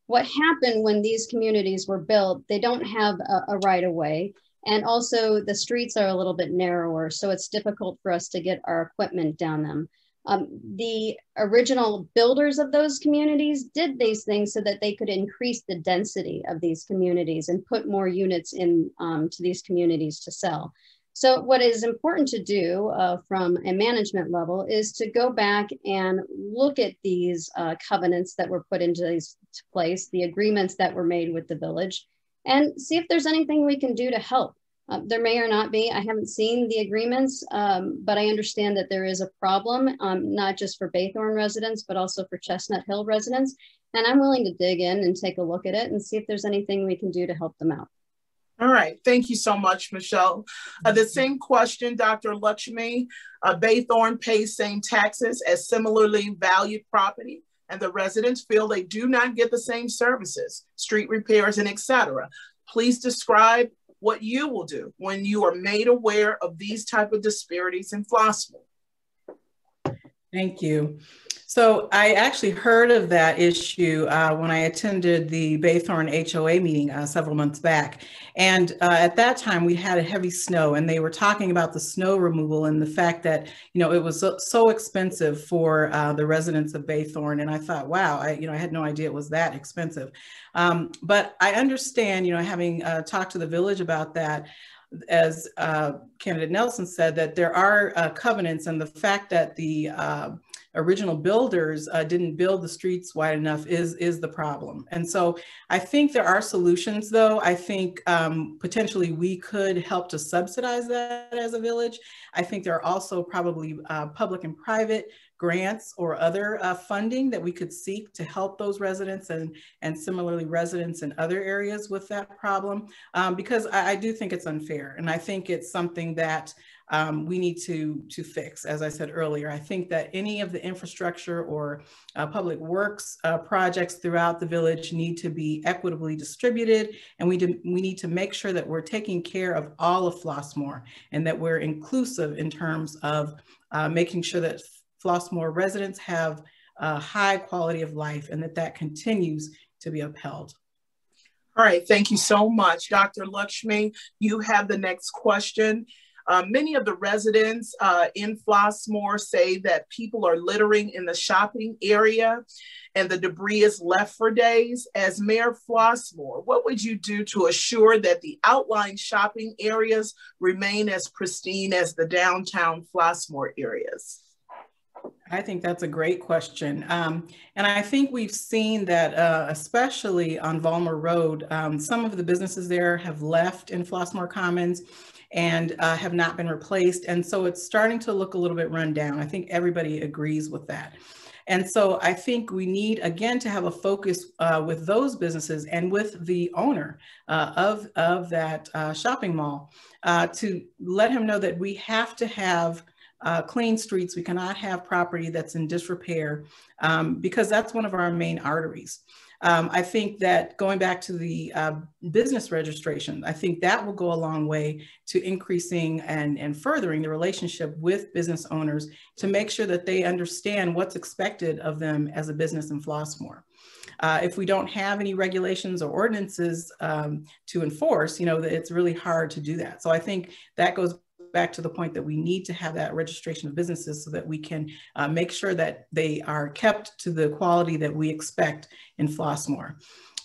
What happened when these communities were built, they don't have a right of way. And also the streets are a little bit narrower, so it's difficult for us to get our equipment down them. The original builders of those communities did these things so that they could increase the density of these communities and put more units in to these communities to sell. So what is important to do from a management level is to go back and look at these covenants that were put into place, the agreements that were made with the village, and see if there's anything we can do to help. There may or not be. I haven't seen the agreements, but I understand that there is a problem, not just for Baythorn residents, but also for Chestnut Hill residents. And I'm willing to dig in and take a look at it and see if there's anything we can do to help them out. All right. Thank you so much, Michelle. The same question, Dr. Lakshmi. Baythorn pays same taxes as similarly valued property, and the residents feel they do not get the same services, street repairs, and etc. Please describe what you will do when you are made aware of these type of disparities in Flossmoor. Thank you. So I actually heard of that issue when I attended the Baythorn HOA meeting several months back. And at that time we had a heavy snow, and they were talking about the snow removal and the fact that, you know, it was so expensive for the residents of Baythorn. And I thought, wow, I had no idea it was that expensive. But I understand, having talked to the village about that, as candidate Nelson said, that there are covenants, and the fact that the original builders didn't build the streets wide enough is the problem. And so I think there are solutions, though. I think potentially we could help to subsidize that as a village. I think there are also probably public and private grants or other funding that we could seek to help those residents and similarly residents in other areas with that problem, because I do think it's unfair. And I think it's something that we need to fix. As I said earlier, I think that any of the infrastructure or public works projects throughout the village need to be equitably distributed, and we need to make sure that we're taking care of all of Flossmoor and that we're inclusive in terms of making sure that Flossmoor residents have a high quality of life and that continues to be upheld. All right, thank you so much. Dr. Lakshmi, you have the next question. Many of the residents in Flossmoor say that people are littering in the shopping area and the debris is left for days. As Mayor Flossmoor, what would you do to assure that the outlying shopping areas remain as pristine as the downtown Flossmoor areas? I think that's a great question. And I think we've seen that, especially on Vollmer Road, some of the businesses there have left in Flossmoor Commons and have not been replaced. And so it's starting to look a little bit run down. I think everybody agrees with that. And so I think we need, again, to have a focus with those businesses and with the owner of that shopping mall to let him know that we have to have clean streets. We cannot have property that's in disrepair because that's one of our main arteries. I think that going back to the business registration, I think that will go a long way to increasing and furthering the relationship with business owners to make sure that they understand what's expected of them as a business in Flossmoor. If we don't have any regulations or ordinances to enforce, it's really hard to do that. So I think that goes back to the point that we need to have that registration of businesses so that we can make sure that they are kept to the quality that we expect in Flossmoor.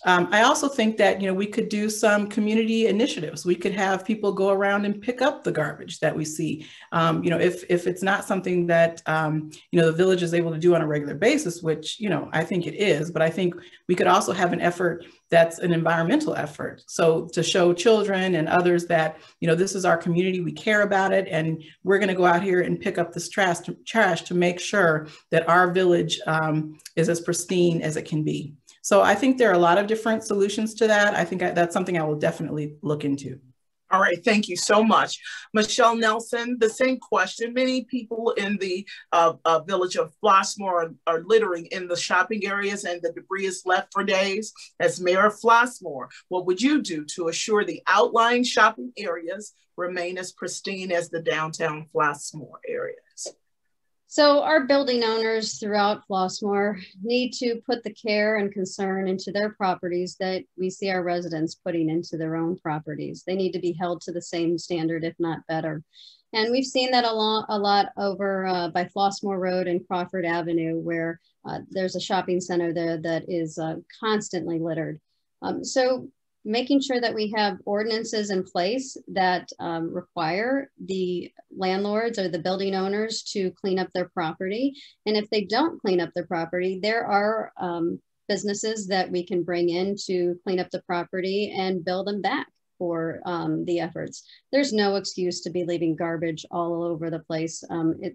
I also think that, we could do some community initiatives. We could have people go around and pick up the garbage that we see. If it's not something that, the village is able to do on a regular basis, which, I think it is, but I think we could also have an effort that's an environmental effort. So to show children and others that, this is our community, we care about it, and we're gonna go out here and pick up this trash to make sure that our village is as pristine as it can be. So I think there are a lot of different solutions to that. I think that's something I will definitely look into. All right, thank you so much. Michelle Nelson, the same question. Many people in the village of Flossmoor are littering in the shopping areas and the debris is left for days. As Mayor of Flossmoor, what would you do to assure the outlying shopping areas remain as pristine as the downtown Flossmoor areas? So our building owners throughout Flossmoor need to put the care and concern into their properties that we see our residents putting into their own properties. They need to be held to the same standard, if not better. And we've seen that a lot over by Flossmoor Road and Crawford Avenue, where there's a shopping center there that is constantly littered. So making sure that we have ordinances in place that require the landlords or the building owners to clean up their property. And if they don't clean up their property, there are businesses that we can bring in to clean up the property and bill them back for the efforts. There's no excuse to be leaving garbage all over the place.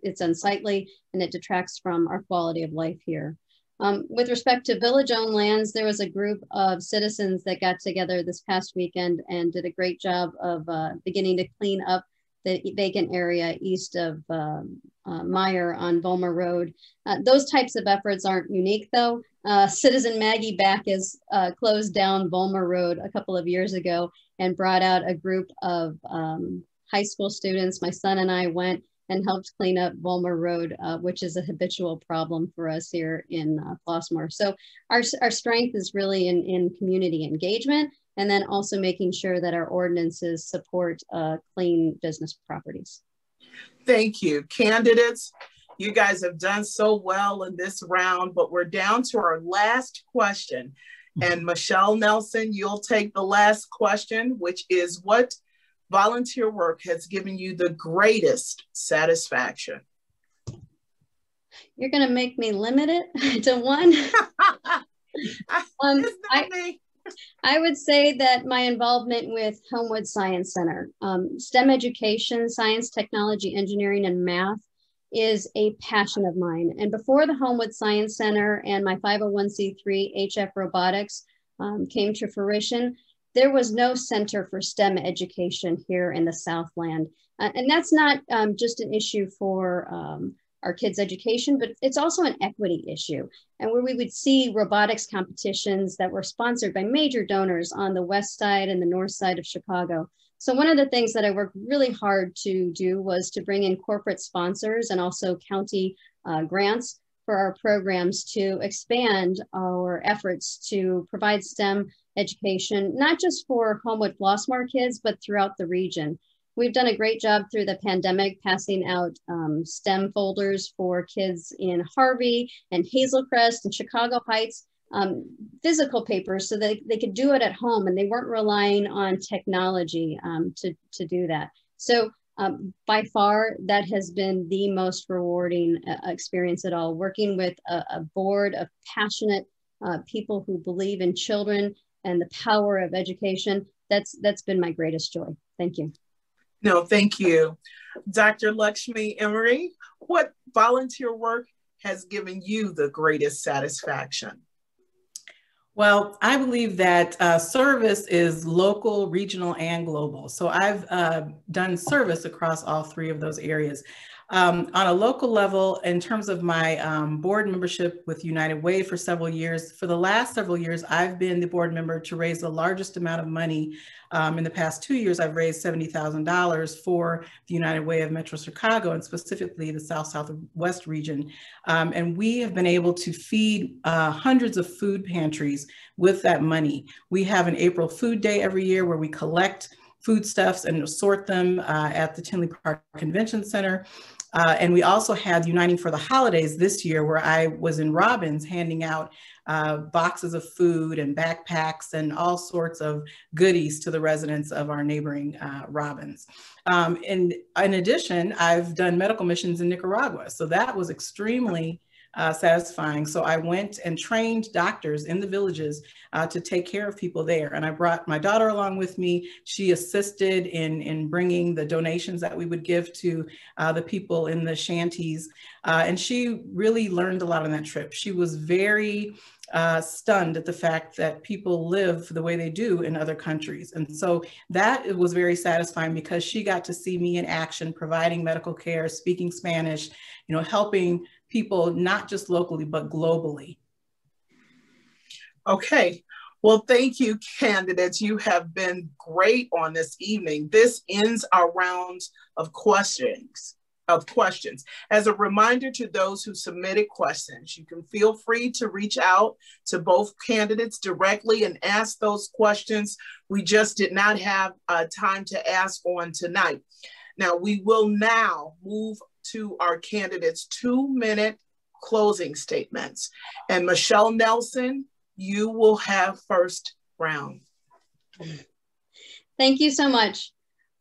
It's unsightly and it detracts from our quality of life here. With respect to village-owned lands, there was a group of citizens that got together this past weekend and did a great job of beginning to clean up the vacant area east of Meyer on Vollmer Road. Those types of efforts aren't unique though. Citizen Maggie Backus closed down Vollmer Road a couple of years ago and brought out a group of high school students. My son and I went and helped clean up Vollmer Road, which is a habitual problem for us here in Flossmoor. So our strength is really in community engagement, and then also making sure that our ordinances support clean business properties. Thank you. Candidates, you guys have done so well in this round, but we're down to our last question. And Michelle Nelson, you'll take the last question, which is, what volunteer work has given you the greatest satisfaction? You're going to make me limit it to one. I would say that my involvement with Homewood Science Center, STEM education, science, technology, engineering, and math is a passion of mine. And before the Homewood Science Center and my 501c3 HF Robotics came to fruition, there was no center for STEM education here in the Southland. And that's not just an issue for our kids' education, but it's also an equity issue. And where we would see robotics competitions that were sponsored by major donors on the west side and the north side of Chicago. So one of the things that I worked really hard to do was to bring in corporate sponsors and also county grants for our programs to expand our efforts to provide STEM education, not just for Homewood Flossmoor kids, but throughout the region. We've done a great job through the pandemic passing out STEM folders for kids in Harvey and Hazelcrest and Chicago Heights, physical papers so that they could do it at home and they weren't relying on technology to do that. So by far, that has been the most rewarding experience at all, working with a board of passionate people who believe in children and the power of education. That's been my greatest joy. Thank you. No, thank you. Dr. Lakshmi Emery, what volunteer work has given you the greatest satisfaction? Well, I believe that service is local, regional, and global. So I've done service across all three of those areas. On a local level, in terms of my board membership with United Way for several years, for the last several years, I've been the board member to raise the largest amount of money. In the past 2 years, I've raised $70,000 for the United Way of Metro Chicago, and specifically the South-Southwest region. And we have been able to feed hundreds of food pantries with that money. We have an April Food Day every year where we collect foodstuffs and sort them at the Tinley Park Convention Center. And we also had Uniting for the Holidays this year, where I was in Robbins handing out boxes of food and backpacks and all sorts of goodies to the residents of our neighboring Robbins. And in addition, I've done medical missions in Nicaragua. So that was extremely satisfying. So I went and trained doctors in the villages to take care of people there. And I brought my daughter along with me. She assisted in bringing the donations that we would give to the people in the shanties. And she really learned a lot on that trip. She was very stunned at the fact that people live the way they do in other countries. And so that was very satisfying because she got to see me in action, providing medical care, speaking Spanish, helping people not just locally, but globally. Okay. Well, thank you, candidates. You have been great on this evening. This ends our round of questions. As a reminder to those who submitted questions, you can feel free to reach out to both candidates directly and ask those questions. We just did not have time to ask on tonight. Now, we will now move to our candidates' 2-minute closing statements. And Michelle Nelson, you will have first round. Thank you so much.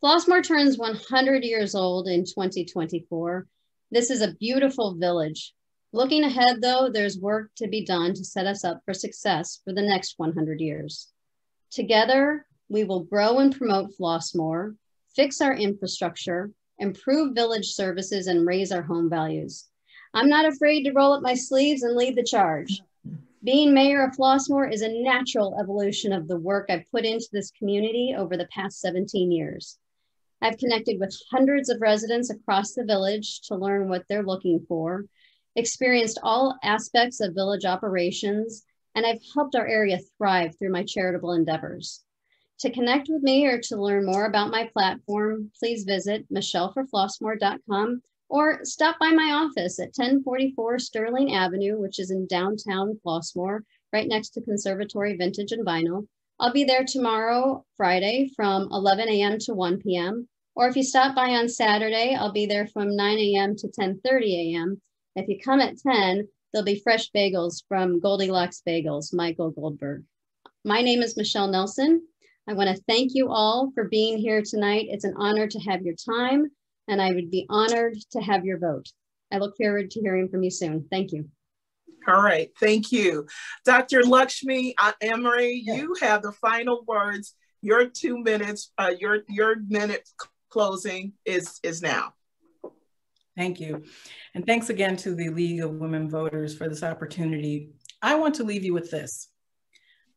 Flossmoor turns 100 years old in 2024. This is a beautiful village. Looking ahead, though, there's work to be done to set us up for success for the next 100 years. Together, we will grow and promote Flossmoor, fix our infrastructure, improve village services, and raise our home values. I'm not afraid to roll up my sleeves and lead the charge. Being mayor of Flossmoor is a natural evolution of the work I've put into this community over the past 17 years. I've connected with hundreds of residents across the village to learn what they're looking for, experienced all aspects of village operations, and I've helped our area thrive through my charitable endeavors. To connect with me or to learn more about my platform, please visit michelleforflossmoor.com or stop by my office at 1044 Sterling Avenue, which is in downtown Flossmoor, right next to Conservatory Vintage and Vinyl. I'll be there tomorrow, Friday, from 11 a.m. to 1 p.m. Or if you stop by on Saturday, I'll be there from 9 a.m. to 10:30 a.m. If you come at 10, there'll be fresh bagels from Goldilocks Bagels, Michael Goldberg. My name is Michelle Nelson. I want to thank you all for being here tonight. It's an honor to have your time, and I would be honored to have your vote. I look forward to hearing from you soon. Thank you. All right, thank you. Dr. Lakshmi Emery, you have the final words. Your 2 minutes, your minute closing is now. Thank you. And thanks again to the League of Women Voters for this opportunity. I want to leave you with this.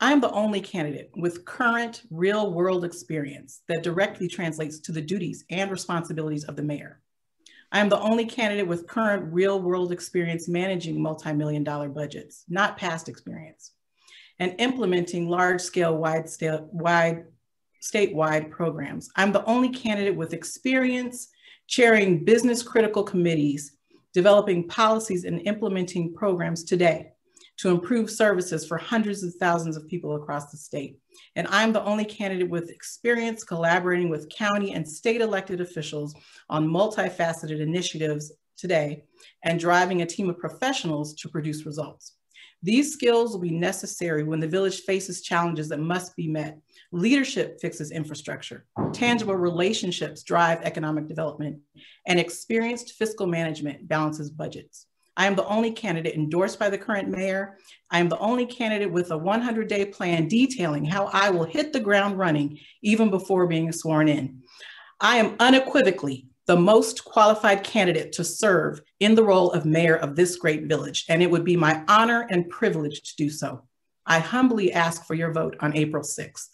I am the only candidate with current real-world experience that directly translates to the duties and responsibilities of the mayor. I am the only candidate with current real-world experience managing multi-million-dollar budgets, not past experience, and implementing large-scale, statewide programs. I'm the only candidate with experience chairing business-critical committees, developing policies and implementing programs today to improve services for hundreds of thousands of people across the state. And I'm the only candidate with experience collaborating with county and state elected officials on multifaceted initiatives today and driving a team of professionals to produce results. These skills will be necessary when the village faces challenges that must be met. Leadership fixes infrastructure, tangible relationships drive economic development, and experienced fiscal management balances budgets. I am the only candidate endorsed by the current mayor. I am the only candidate with a 100-day plan detailing how I will hit the ground running even before being sworn in. I am unequivocally the most qualified candidate to serve in the role of mayor of this great village, and it would be my honor and privilege to do so. I humbly ask for your vote on April 6th.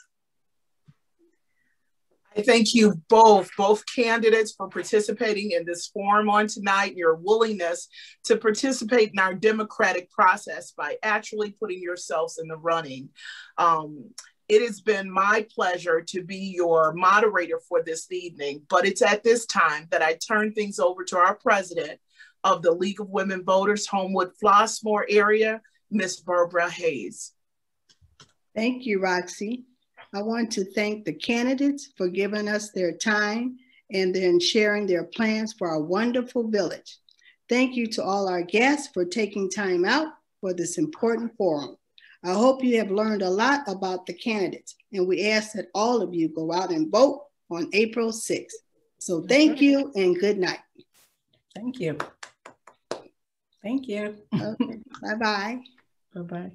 I thank you both candidates for participating in this forum on tonight, your willingness to participate in our democratic process by actually putting yourselves in the running. It has been my pleasure to be your moderator for this evening, but it's at this time that I turn things over to our president of the League of Women Voters, Homewood Flossmoor area, Ms. Barbara Hayes. Thank you, Roxy. I want to thank the candidates for giving us their time and then sharing their plans for our wonderful village. Thank you to all our guests for taking time out for this important forum. I hope you have learned a lot about the candidates, and we ask that all of you go out and vote on April 6th. So thank you and good night. Thank you. Thank you. Okay. Bye-bye. Bye-bye.